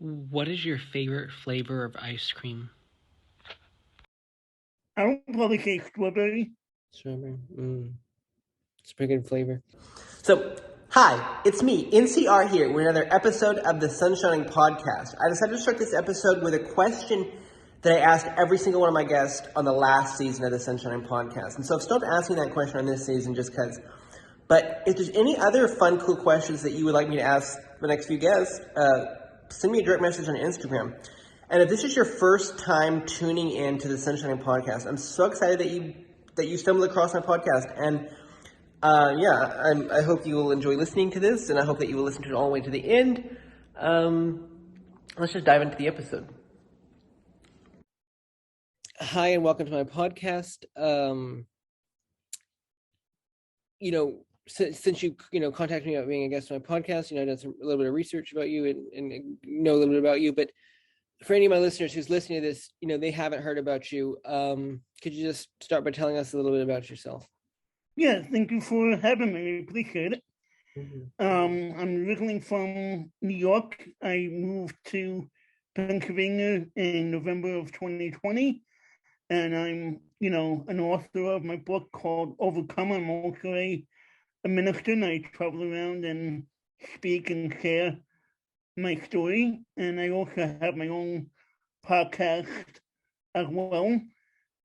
What is your favorite flavor of ice cream? I don't probably say strawberry. Strawberry. It's a pretty good flavor. So, hi, it's me, NCR here with another episode of the Sunshining Podcast. I decided to start this episode with a question that I asked every single one of my guests on the last season of the Sunshining Podcast. And so I've stopped asking that question on this season just because. But if there's any other fun, cool questions that you would like me to ask the next few guests, send me a direct message on Instagram. And if this is your first time tuning in to the Sunshining Podcast, I'm so excited that you stumbled across my podcast. And I hope you will enjoy listening to this, and I hope that you will listen to it all the way to the end. Let's just dive into the episode. Hi, and welcome to my podcast. Since you contacted me about being a guest on my podcast, I did a little bit of research about you and know a little bit about you. But for any of my listeners who's listening to this, they haven't heard about you. Could you just start by telling us a little bit about yourself? Yeah, thank you for having me. I appreciate it. Mm-hmm. I'm originally from New York. I moved to Pennsylvania in November of 2020, and I'm, an author of my book called Overcome. I'm also a minister, and I travel around and speak and share my story. And I also have my own podcast as well.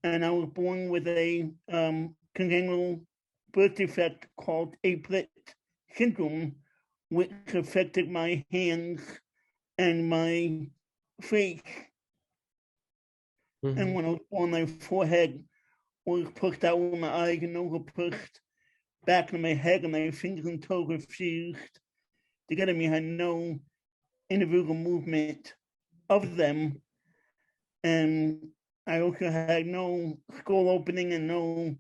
And I was born with a congenital birth defect called aprit syndrome, which affected my hands and my face. Mm-hmm. And when I was born, my forehead was pushed out with my eyes and nose were pushed back in my head, and my fingers and toes were fused together. I had no individual movement of them. And I also had no skull opening and no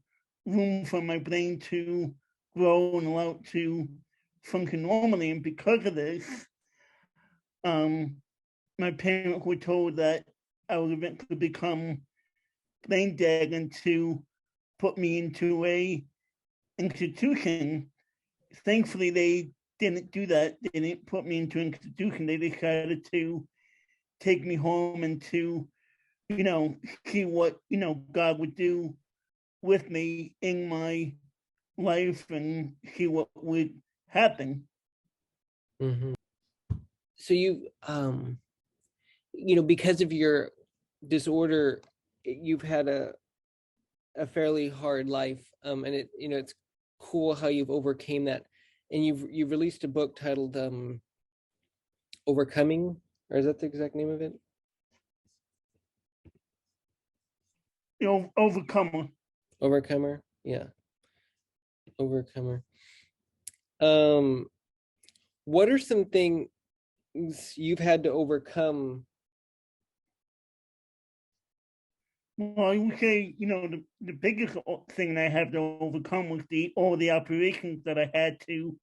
room for my brain to grow and allow it to function normally. And because of this, my parents were told that I would eventually become brain dead and to put me into a institution. Thankfully, they didn't do that. They didn't put me into an institution. They decided to take me home and to see what, God would do with me in my life and see what would happen. Mm-hmm. So you, because of your disorder, you've had a fairly hard life. And it's cool how you've overcame that. And you've released a book titled Overcoming, or is that the exact name of it? Overcomer. Overcomer, yeah. Overcomer. What are some things you've had to overcome? Well, I would say, the biggest thing I have to overcome was all the operations that I had to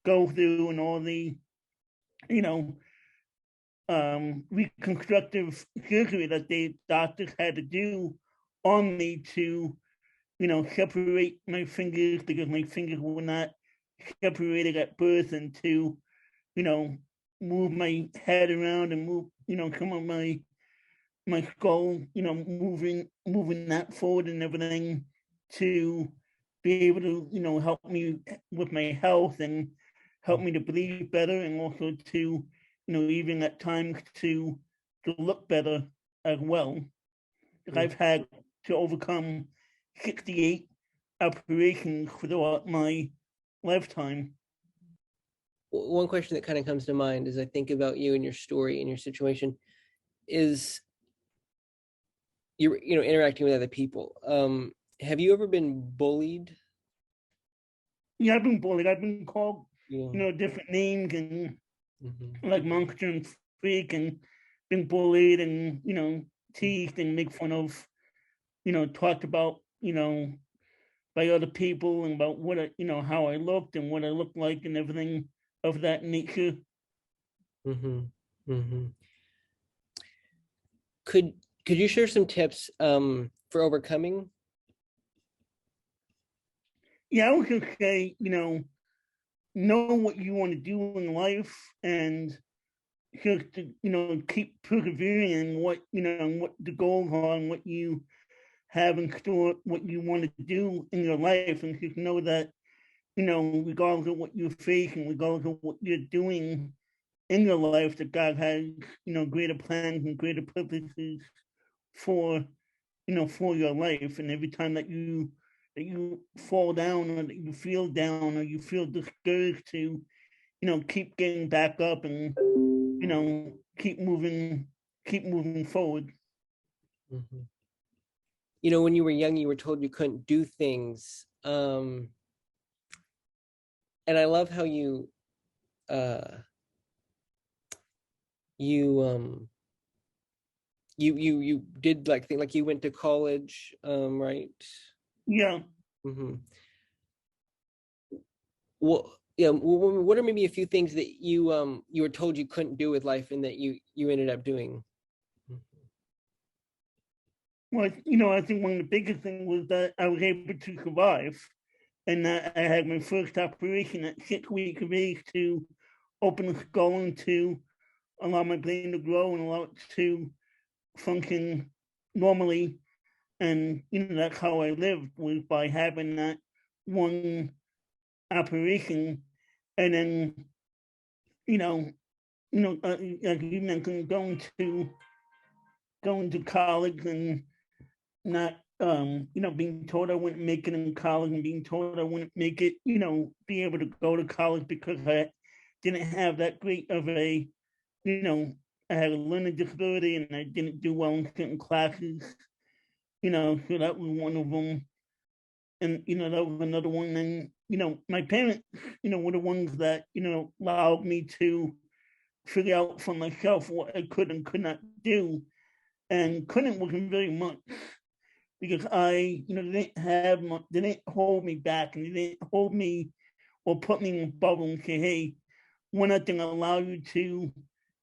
go through and all the, reconstructive surgery that the doctors had to do on me to, separate my fingers because my fingers were not separated at birth, and to, move my head around and move, some of my skull, moving that forward and everything to be able to, help me with my health and help me to breathe better, and also to, even at times to look better as well. Mm-hmm. I've had to overcome 68 operations throughout my lifetime. One question that kind of comes to mind as I think about you and your story and your situation is you're interacting with other people. Have you ever been bullied? Yeah, I've been bullied. I've been called different names and like monster and freak, and been bullied and teased and made fun of, talked about by other people, and about what how I looked and what I looked like and everything of that nature. Could you share some tips for overcoming? Yeah, I would just say, know what you want to do in life, and just to, keep persevering in what, what the goals are and what you have in store, what you want to do in your life, and just know that, regardless of what you're facing, regardless of what you're doing in your life, that God has, greater plans and greater purposes for, for your life. And every time that you fall down, or that you feel down, or you feel discouraged, to, keep getting back up and, keep moving forward. Mm-hmm. When you were young, you were told you couldn't do things. And I love how you you did like you went to college, right? Yeah. Mm-hmm. Well, yeah. What are maybe a few things that you were told you couldn't do with life, and that you ended up doing? Well, I think one of the biggest things was that I was able to survive, and that I had my first operation at 6 weeks of age to open the skull and to allow my brain to grow and allow it to function normally. And that's how I lived, was by having that one operation. And then like you mentioned, going to college and not being told I wouldn't make it in college, and being told I wouldn't make it, be able to go to college because I didn't have that great of a, I had a learning disability and I didn't do well in certain classes, so that was one of them. And, that was another one. And, my parents, were the ones that, allowed me to figure out for myself what I could and could not do. And couldn't wasn't very much, because I, they didn't hold me back, and they didn't hold me or put me in a bubble and say, hey, we're not going to allow you to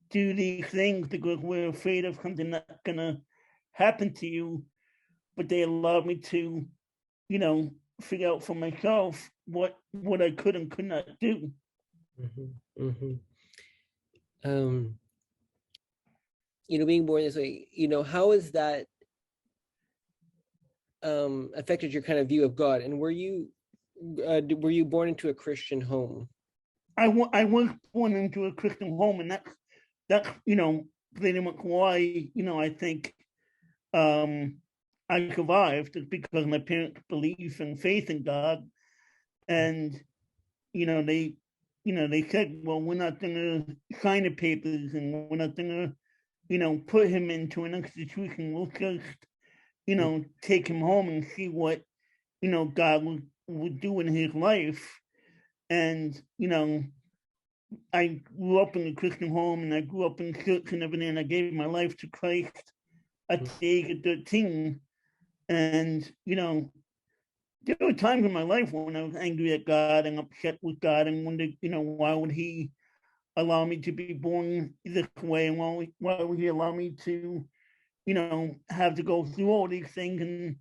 do these things because we're afraid of something that's going to happen to you. But they allowed me to, figure out for myself what I could and could not do. Mm-hmm. Mm-hmm. Being born this way, how has that affected your kind of view of God? And were you born into a Christian home? I was born into a Christian home, and that's pretty much why I think I survived, is because my parents' belief and faith in God. And they said, well, we're not going to sign the papers, and we're not going to put him into an institution. We'll just take him home and see what God would do in his life. And I grew up in a Christian home, and I grew up in church and everything, and I gave my life to Christ at the age of 13. And there were times in my life when I was angry at God and upset with God, and wondered, why would he allow me to be born this way, and why would he allow me to have to go through all these things? And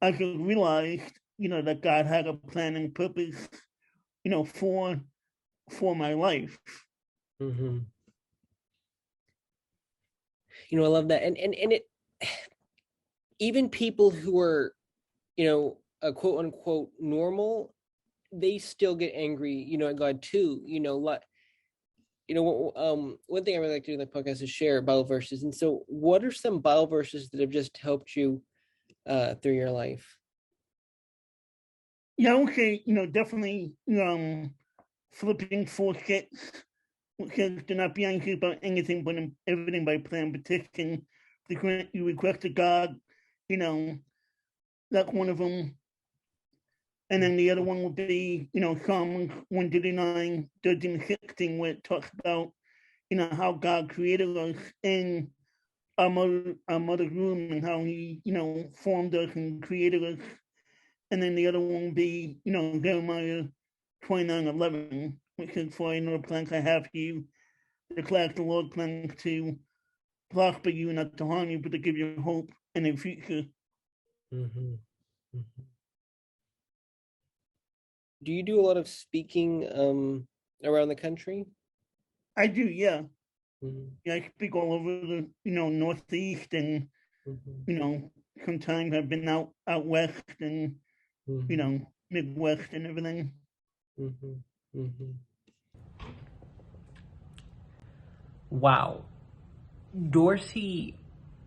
I just realized, that God had a plan and purpose, for my life. Mm-hmm. I love that. And it, even people who are, a quote unquote normal, they still get angry, at God too. One thing I really like to do in the podcast is share Bible verses. And so what are some Bible verses that have just helped you through your life? Yeah, okay, definitely Philippians 4:6, which says, do not be anxious about anything, but in everything by prayer and petition, you request to God, that's one of them. And then the other one would be, Psalm 139, 13 and 16, where it talks about, how God created us in our mother's womb, and how he, formed us and created us. And then the other one would be, Jeremiah 29:11, which says, for I know the plans I have for you, declares the Lord, plans to prosper you and not to harm you, but to give you hope and a future. Mm-hmm. Mm-hmm. Do you do a lot of speaking around the country? I do, yeah. Yeah, I speak all over the Northeast, and sometimes I've been out west and Midwest and everything. Wow. Dorsey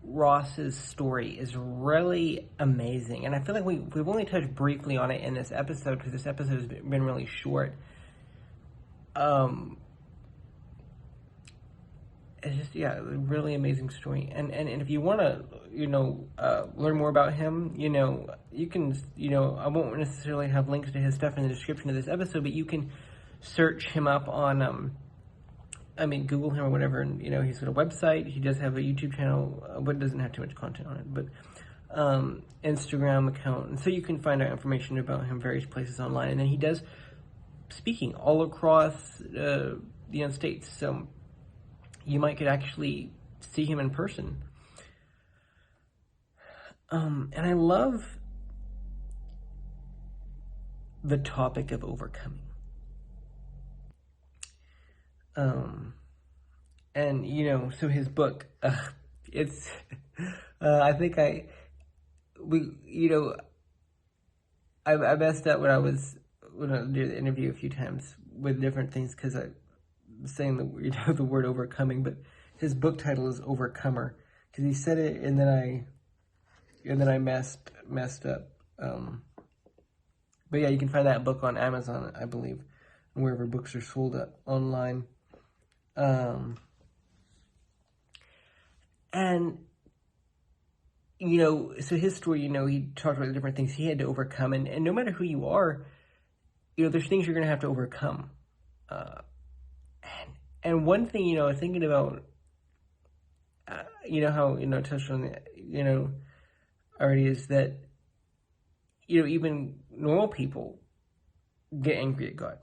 Ross's story is really amazing, and I feel like we've only touched briefly on it in this episode because this episode has been really short. It's just a really amazing story, and if you want to learn more about him, you can I won't necessarily have links to his stuff in the description of this episode, but you can search him up on Google him or whatever, and he's got a website. He does have a YouTube channel, but it doesn't have too much content on it. But Instagram account, and so you can find out information about him various places online. And then he does speaking all across the United States, so you could actually see him in person. And I love the topic of overcoming. And so his book, it's, I think I messed up when I did the interview a few times with different things because I was saying the word overcoming, but his book title is Overcomer because he said it and then I messed up. But yeah, you can find that book on Amazon, I believe, and wherever books are sold online. And, so his story, he talked about the different things he had to overcome. And no matter who you are, there's things you're going to have to overcome. And one thing, thinking about, how, touched on, already is that, even normal people get angry at God,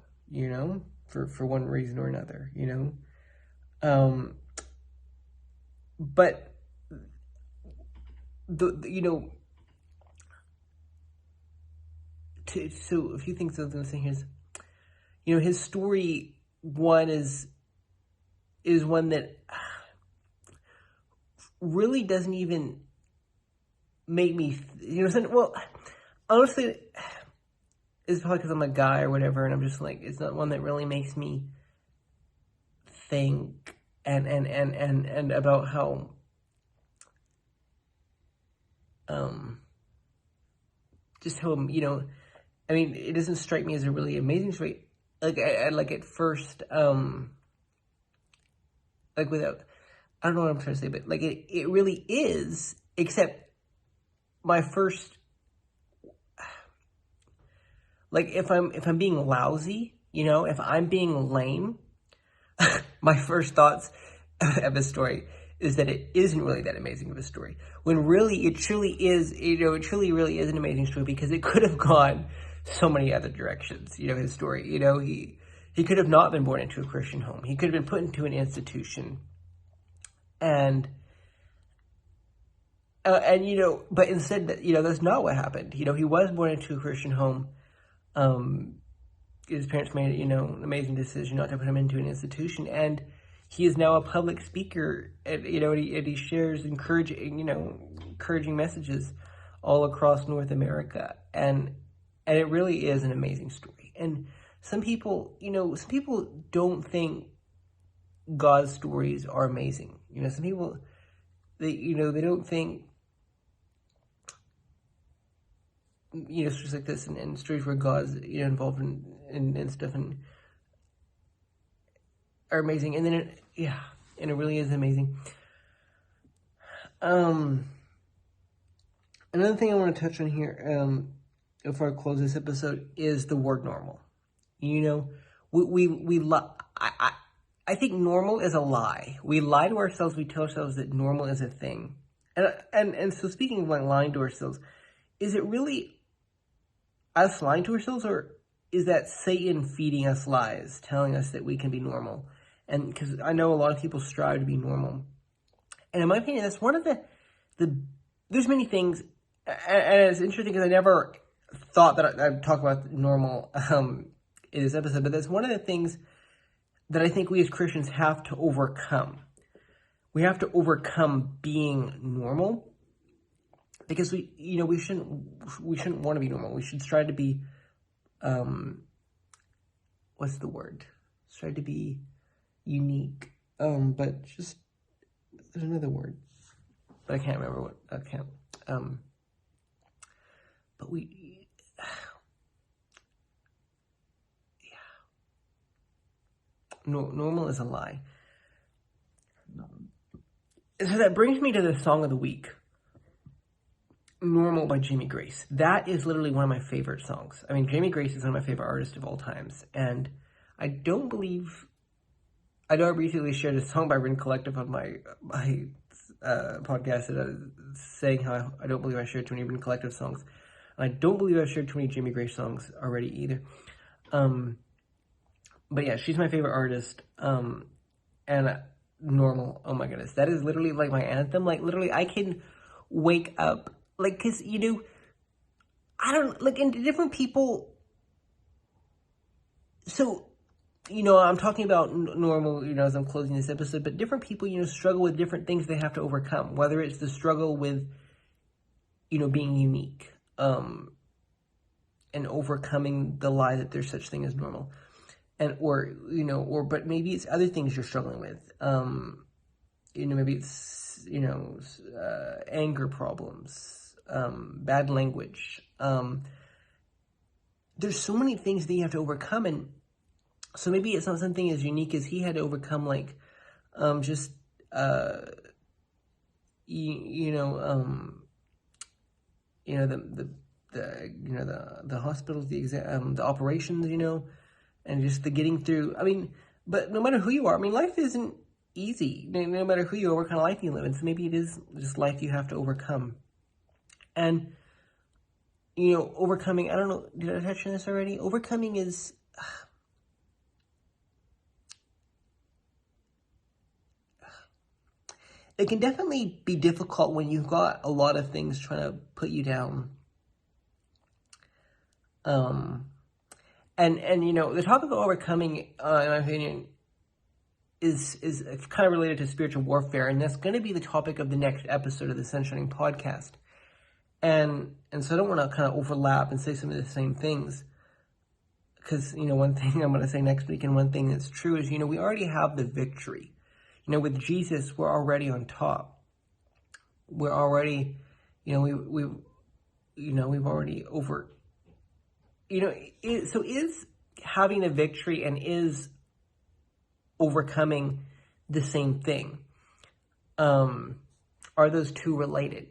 for one reason or another, but so a few things I was going to say here is, his story, one is one that really doesn't even make me, well, honestly, it's probably because I'm a guy or whatever, and I'm just like, it's not one that really makes me think and about how just how it doesn't strike me as a really amazing story. Like I at first without, I don't know what I'm trying to say, but like it really is, except my first, like if I'm being lousy, if I'm being lame, my first thoughts of this story is that it isn't really that amazing of a story. When really, it truly is, it truly really is an amazing story because it could have gone so many other directions, his story. He could have not been born into a Christian home. He could have been put into an institution. And but instead, that's not what happened. He was born into a Christian home. His parents made, an amazing decision not to put him into an institution, and he is now a public speaker, and he shares encouraging messages all across North America, and it really is an amazing story. And some people don't think God's stories are amazing. Some people, they don't think, stories like this and stories where God's, involved in stuff and are amazing. And then it really is amazing. Another thing I want to touch on here, before I close this episode, is the word normal. I think normal is a lie. We lie to ourselves. We tell ourselves that normal is a thing. And so speaking of like lying to ourselves, is it really us lying to ourselves, or is that Satan feeding us lies, telling us that we can be normal? And because I know a lot of people strive to be normal. And in my opinion, that's one of the there's many things, and it's interesting because I never thought that I'd talk about normal in this episode, but that's one of the things that I think we as Christians have to overcome. we have to overcome being normal, because we shouldn't want to be normal. We should try to be, what's the word? Try to be unique. But just, there's another word, but I can't remember what, I can't, but we, normal is a lie. So that brings me to the song of the week, Normal by Jamie Grace. That is literally one of my favorite songs. I mean, Jamie Grace is one of my favorite artists of all times, and I know I recently shared a song by Rin Collective on my podcast, saying how I don't believe I shared too many Rin Collective songs. And I don't believe I've shared too many Jamie Grace songs already either. But yeah, she's my favorite artist. And Normal, oh my goodness, that is literally like my anthem. Like, literally, I can wake up, like, because, I don't, like, in different people, so, I'm talking about normal, as I'm closing this episode, but different people, struggle with different things they have to overcome, whether it's the struggle with, being unique, and overcoming the lie that there's such thing as normal. But maybe it's other things you're struggling with. Maybe it's, anger problems, bad language. There's so many things that you have to overcome. And so maybe it's not something as unique as he had to overcome, like, the hospitals, the operations, and just the getting through. I mean, but no matter who you are, I mean, life isn't easy. No matter who you are, what kind of life you live in. So maybe it is just life you have to overcome. And, overcoming, I don't know, did I touch on this already? Overcoming is, it can definitely be difficult when you've got a lot of things trying to put you down. And the topic of overcoming, in my opinion, is kind of related to spiritual warfare, and that's going to be the topic of the next episode of the Sunshining podcast. And so I don't want to kind of overlap and say some of the same things, because, one thing I'm going to say next week, and one thing that's true is, we already have the victory. With Jesus, we're already on top. We're already, we've already over. So is having a victory and is overcoming the same thing? Are those two related?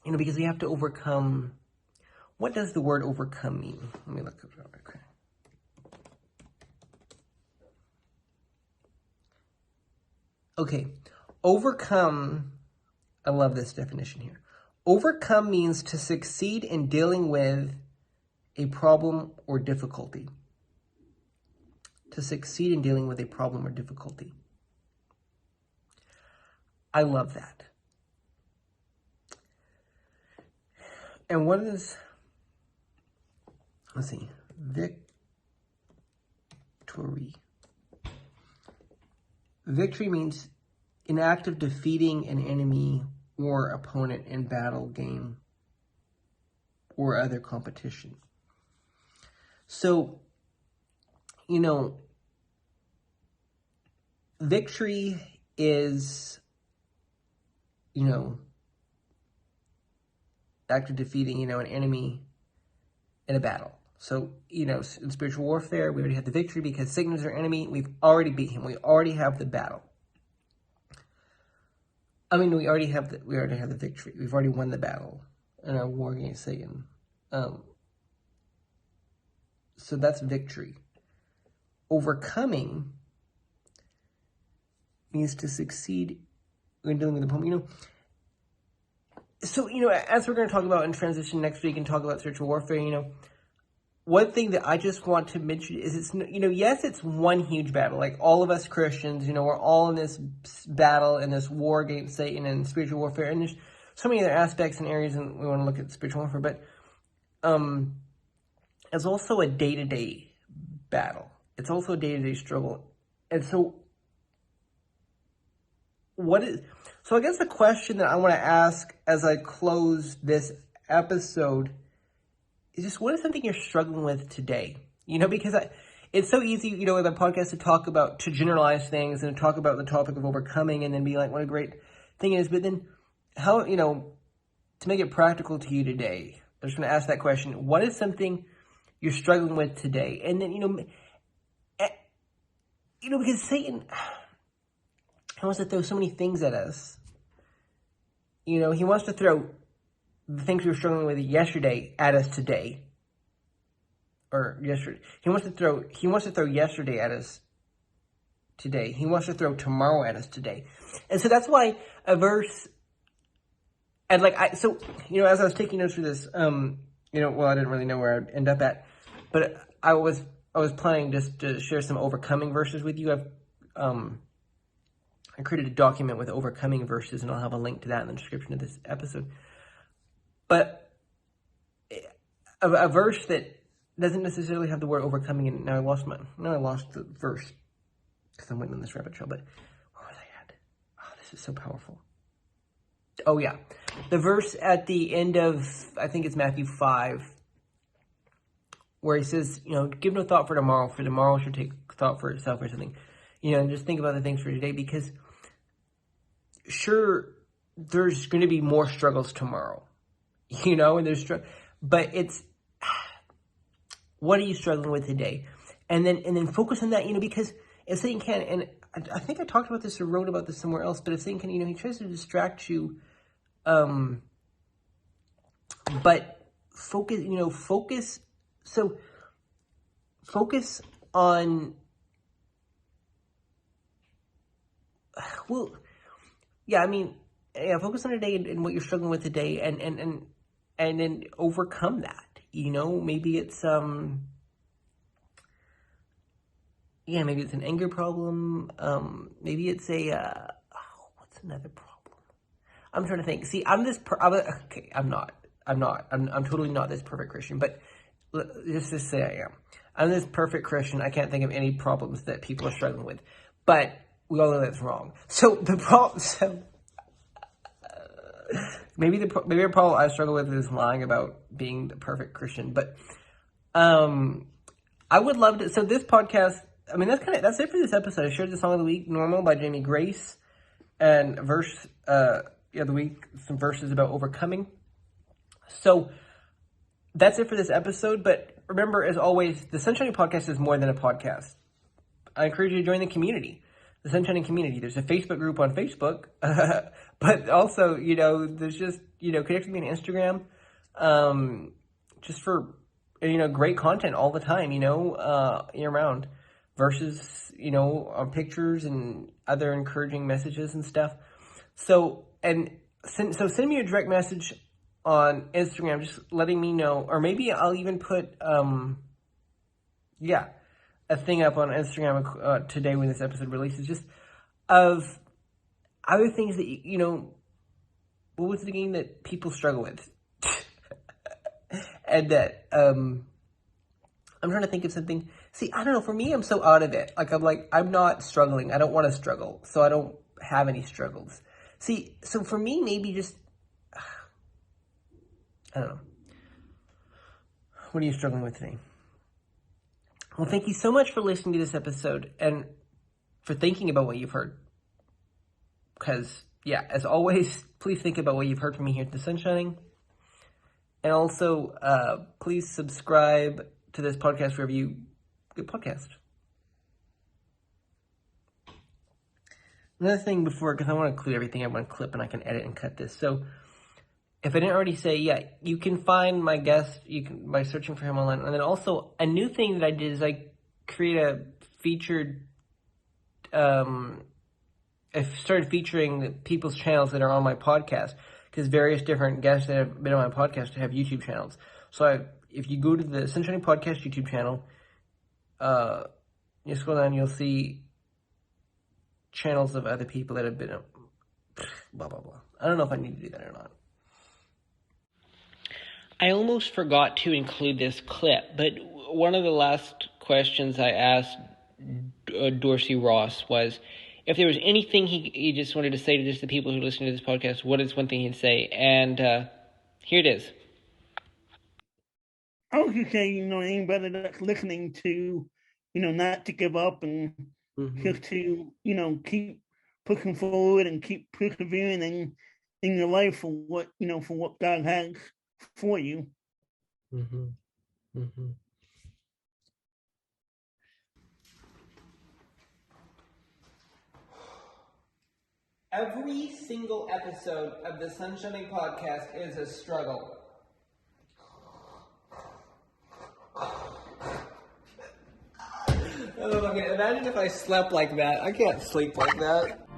Because we have to overcome. What does the word overcome mean? Let me look it up real quick. Okay, overcome. I love this definition here. Overcome means to succeed in dealing with a problem or difficulty. To succeed in dealing with a problem or difficulty. I love that. And what is, let's see, victory. Victory means an act of defeating an enemy or opponent in battle, game, or other competition. So, victory is, act of defeating, an enemy in a battle. So, in spiritual warfare, we already have the victory because Satan is our enemy. We've already beat him. We already have the battle. I mean, we already have the victory. We've already won the battle in our war against Satan. So that's victory. Overcoming means to succeed in dealing with the problem. So, as we're going to talk about in transition next week and talk about spiritual warfare, one thing that I just want to mention is it's, yes, it's one huge battle. Like all of us Christians, we're all in this battle and this war against Satan and spiritual warfare. And there's so many other aspects and areas, and we want to look at spiritual warfare. But it's also a day-to-day battle. It's also a day-to-day struggle. And so So I guess the question that I want to ask as I close this episode is just, what is something you're struggling with today? Because it's so easy, with a podcast to generalize things and to talk about the topic of overcoming and then be like, what a great thing it is. But then how, to make it practical to you today, I'm just going to ask that question. What is something you're struggling with today? And then, because Satan, he wants to throw so many things at us. He wants to throw the things we were struggling with yesterday at us today. Or yesterday. He wants to throw yesterday at us today. He wants to throw tomorrow at us today. And so that's why a verse, and as I was taking notes for this, I didn't really know where I'd end up at, but I was planning just to share some overcoming verses with you. I created a document with overcoming verses, and I'll have a link to that in the description of this episode. But a verse that doesn't necessarily have the word overcoming in it. Now I lost the verse because I'm waiting on this rabbit trail, but where was I at? Oh, this is so powerful. Oh yeah. The verse at the end of, I think it's Matthew 5, where he says, give no thought for tomorrow should take thought for itself or something. And just think about the things for today, because sure, there's going to be more struggles tomorrow, and but it's, what are you struggling with today? And then focus on that, because if Satan can, and I think I talked about this or wrote about this somewhere else, but if Satan can, he tries to distract you, but focus on, focus on today and what you're struggling with today, and then overcome that. Maybe it's maybe it's an anger problem. Maybe it's what's another problem? I'm trying to think. See, I'm totally not this perfect Christian, but just to say I am. I'm this perfect Christian. I can't think of any problems that people are struggling with, but we all know that's wrong. So the problem, maybe a problem I struggle with is lying about being the perfect Christian. But I would love to. So this podcast, that's it for this episode. I shared the song of the week, "Normal" by Jamie Grace, and verse of the week, some verses about overcoming. So that's it for this episode. But remember, as always, the Sunshining Podcast is more than a podcast. I encourage you to join the community. The Sunshining community. There's a Facebook group on Facebook, but also, there's just, connect with me on Instagram, just for, great content all the time, year round, versus, on pictures and other encouraging messages and stuff. So, send me a direct message on Instagram, just letting me know, or maybe I'll even put, a thing up on Instagram today when this episode releases, just of other things that, what was the game that people struggle with? And that, I'm trying to think of something. See, I don't know, for me, I'm so out of it. I'm not struggling. I don't want to struggle, so I don't have any struggles. See, so for me, maybe just, I don't know. What are you struggling with today? Well, thank you so much for listening to this episode and for thinking about what you've heard. Because, as always, please think about what you've heard from me here at The Sunshining. And also, please subscribe to this podcast wherever you get podcast. Another thing before, because I want to include everything I want to clip and I can edit and cut this. So, if I didn't already say, you can find my guest by searching for him online. And then also, a new thing that I did is I create a featured, I started featuring people's channels that are on my podcast, because various different guests that have been on my podcast have YouTube channels. So if you go to the Sunshining Podcast YouTube channel, you scroll down, you'll see channels of other people that have been, blah, blah, blah. I don't know if I need to do that or not. I almost forgot to include this clip, but one of the last questions I asked Dorsey Ross was, if there was anything he just wanted to say to just the people who listen to this podcast, what is one thing he'd say? And here it is. I would just say, anybody that's listening to, not to give up and just to, keep pushing forward and keep persevering in your life for what God has for you. Every single episode of the Sunshining Podcast is a struggle. Oh, okay. Imagine if I slept like that. I can't sleep like that.